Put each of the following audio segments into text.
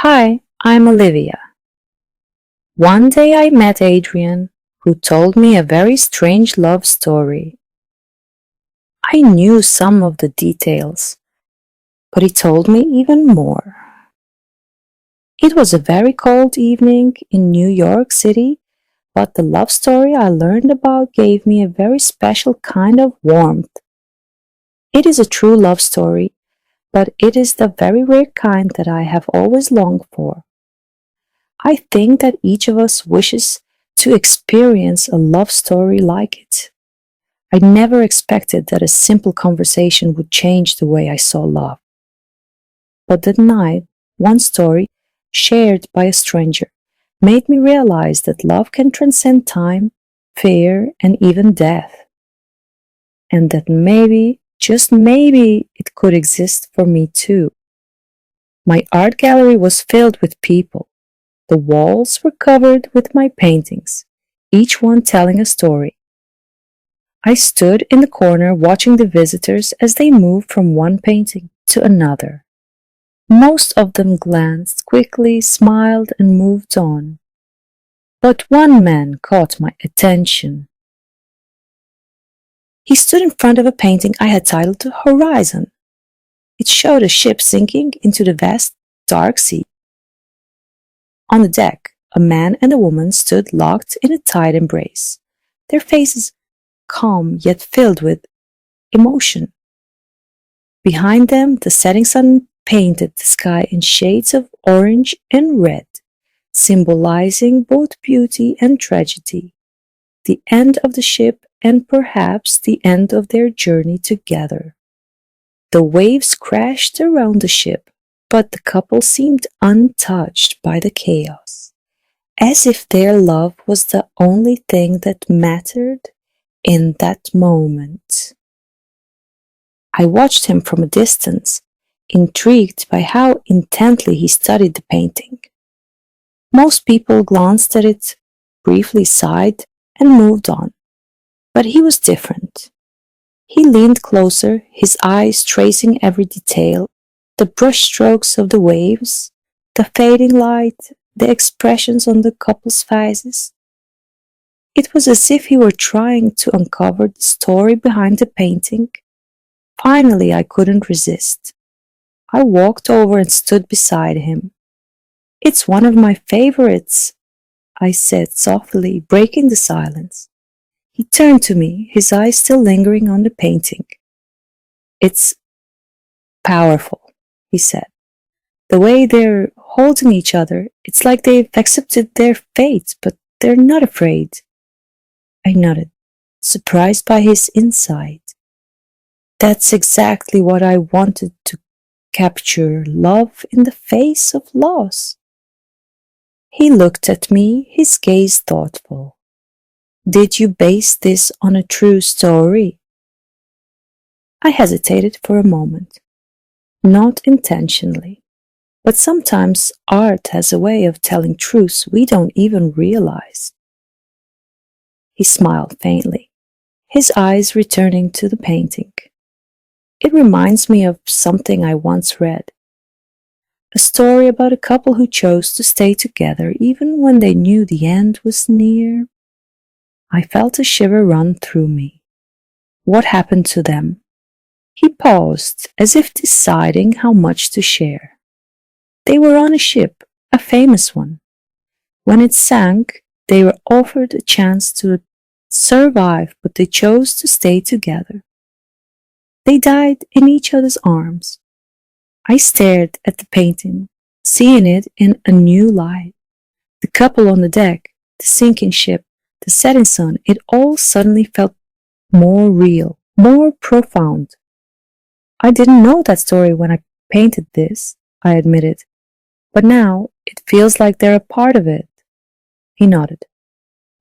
Hi, I'm Olivia. One day I met Adrian, who told me a very strange love story. I knew some of the details, but he told me even more. It was a very cold evening in New York City, but the love story I learned about gave me a very special kind of warmth. It is a true love story, but it is the very rare kind that I have always longed for. I think that each of us wishes to experience a love story like it. I never expected that a simple conversation would change the way I saw love. But that night, one story, shared by a stranger, made me realize that love can transcend time, fear, and even death. And that maybe, just maybe, it could exist for me too. My art gallery was filled with people. The walls were covered with my paintings, each one telling a story. I stood in the corner watching the visitors as they moved from one painting to another. Most of them glanced quickly, smiled, and moved on. But one man caught my attention. He stood in front of a painting I had titled The Horizon. It showed a ship sinking into the vast, dark sea. On the deck, a man and a woman stood locked in a tight embrace, their faces calm yet filled with emotion. Behind them, the setting sun painted the sky in shades of orange and red, symbolizing both beauty and tragedy, the end of the ship and perhaps the end of their journey together. The waves crashed around the ship, but the couple seemed untouched by the chaos, as if their love was the only thing that mattered in that moment. I watched him from a distance, intrigued by how intently he studied the painting. Most people glanced at it, briefly sighed, and moved on. But he was different. He leaned closer, his eyes tracing every detail, the brushstrokes of the waves, the fading light, the expressions on the couple's faces. It was as if he were trying to uncover the story behind the painting. Finally, I couldn't resist. I walked over and stood beside him. "It's one of my favorites," I said softly, breaking the silence. He turned to me, his eyes still lingering on the painting. "It's powerful," he said. "The way they're holding each other, it's like they've accepted their fate, but they're not afraid." I nodded, surprised by his insight. That's exactly what I wanted to capture, love in the face of loss. He looked at me, his gaze thoughtful. "Did you base this on a true story?" I hesitated for a moment. Not intentionally. But sometimes art has a way of telling truths we don't even realize. He smiled faintly, his eyes returning to the painting. "It reminds me of something I once read. A story about a couple who chose to stay together even when they knew the end was near." I felt a shiver run through me. "What happened to them?" He paused, as if deciding how much to share. "They were on a ship, a famous one. When it sank, they were offered a chance to survive, but they chose to stay together. They died in each other's arms." I stared at the painting, seeing it in a new light. The couple on the deck, the sinking ship, the setting sun, it all suddenly felt more real, more profound. "I didn't know that story when I painted this," I admitted, "but now it feels like they're a part of it." He nodded.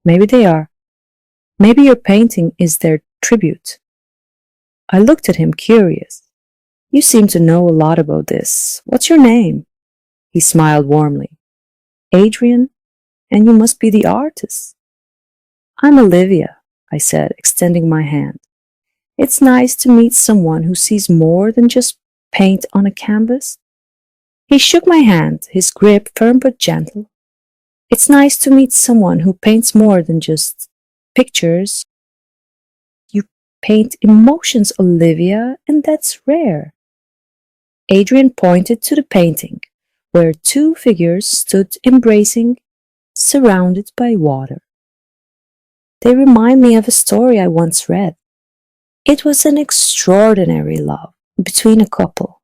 "Maybe they are. Maybe your painting is their tribute." I looked at him curious. "You seem to know a lot about this. What's your name?" He smiled warmly. "Adrian, and you must be the artist." "I'm Olivia," I said, extending my hand. "It's nice to meet someone who sees more than just paint on a canvas." He shook my hand, his grip firm but gentle. It's nice to meet someone who paints more than just pictures. You paint emotions, Olivia, and that's rare. Adrian pointed to the painting, where two figures stood embracing, surrounded by water. They remind me of a story I once read. It was an extraordinary love between a couple.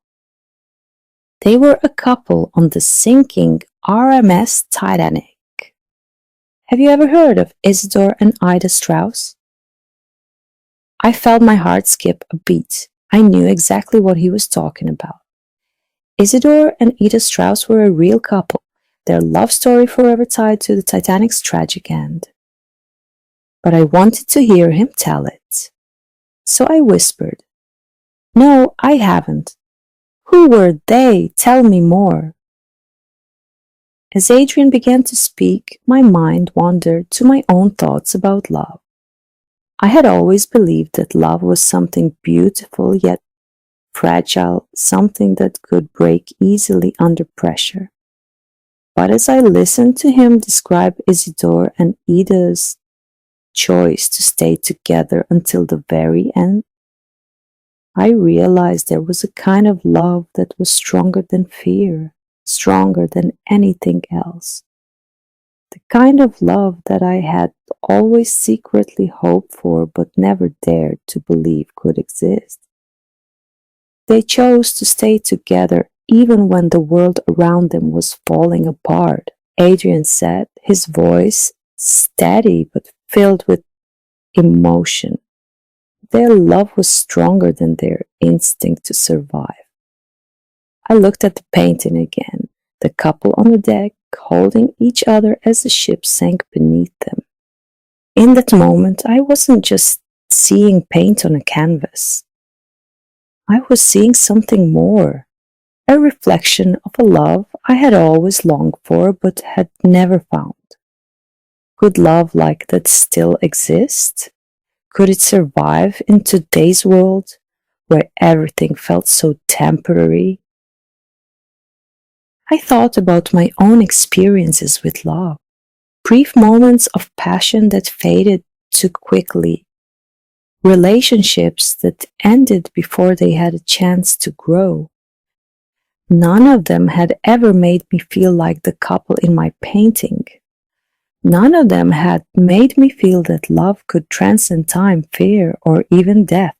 They were a couple on the sinking RMS Titanic. Have you ever heard of Isidor and Ida Strauss? I felt my heart skip a beat. I knew exactly what he was talking about. Isidor and Ida Strauss were a real couple, their love story forever tied to the Titanic's tragic end. But I wanted to hear him tell it. So I whispered, "No, I haven't. Who were they? Tell me more." As Adrian began to speak, my mind wandered to my own thoughts about love. I had always believed that love was something beautiful yet fragile, something that could break easily under pressure. But as I listened to him describe Isidore and Ida's choice to stay together until the very end, I realized there was a kind of love that was stronger than fear, stronger than anything else. The kind of love that I had always secretly hoped for but never dared to believe could exist. They chose to stay together even when the world around them was falling apart. Adrian said, his voice steady but filled with emotion. Their love was stronger than their instinct to survive. I looked at the painting again, the couple on the deck holding each other as the ship sank beneath them. In that moment, I wasn't just seeing paint on a canvas. I was seeing something more, a reflection of a love I had always longed for but had never found. Could love like that still exist? Could it survive in today's world where everything felt so temporary? I thought about my own experiences with love, brief moments of passion that faded too quickly, relationships that ended before they had a chance to grow. None of them had ever made me feel like the couple in my painting. None of them had made me feel that love could transcend time, fear, or even death.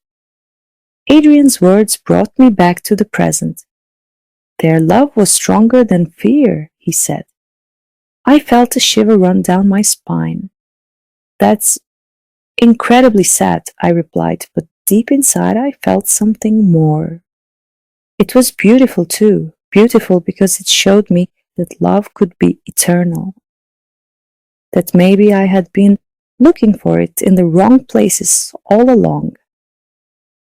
Adrian's words brought me back to the present. Their love was stronger than fear, he said. I felt a shiver run down my spine. That's incredibly sad, I replied, but deep inside I felt something more. It was beautiful too, beautiful because it showed me that love could be eternal. That maybe I had been looking for it in the wrong places all along.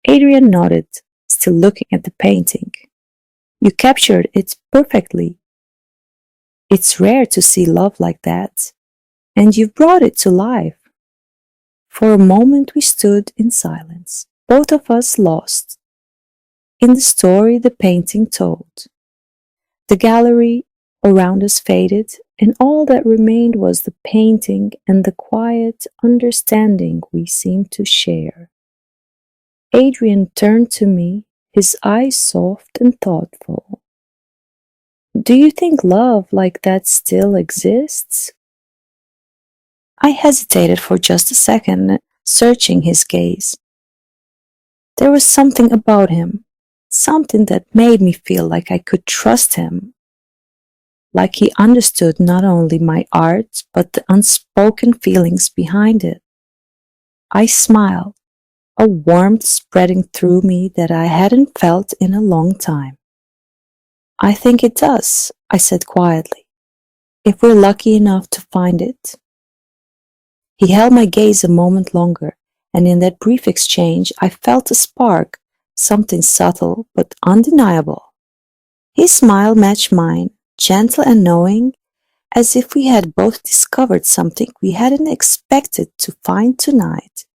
Adrian nodded, still looking at the painting. You captured it perfectly. It's rare to see love like that, and you've brought it to life. For a moment we stood in silence, both of us lost in the story the painting told. The gallery around us faded, and all that remained was the painting and the quiet understanding we seemed to share. Adrian turned to me, his eyes soft and thoughtful. Do you think love like that still exists? I hesitated for just a second, searching his gaze. There was something about him, something that made me feel like I could trust him, like he understood not only my art, but the unspoken feelings behind it. I smiled, a warmth spreading through me that I hadn't felt in a long time. I think it does, I said quietly, if we're lucky enough to find it. He held my gaze a moment longer, and in that brief exchange I felt a spark, something subtle but undeniable. His smile matched mine, gentle and knowing, as if we had both discovered something we hadn't expected to find tonight.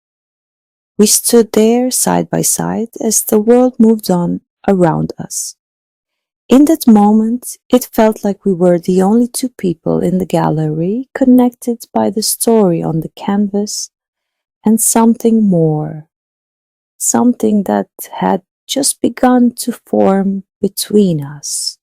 We stood there side by side as the world moved on around us. In that moment, it felt like we were the only two people in the gallery, connected by the story on the canvas and something more, something that had just begun to form between us.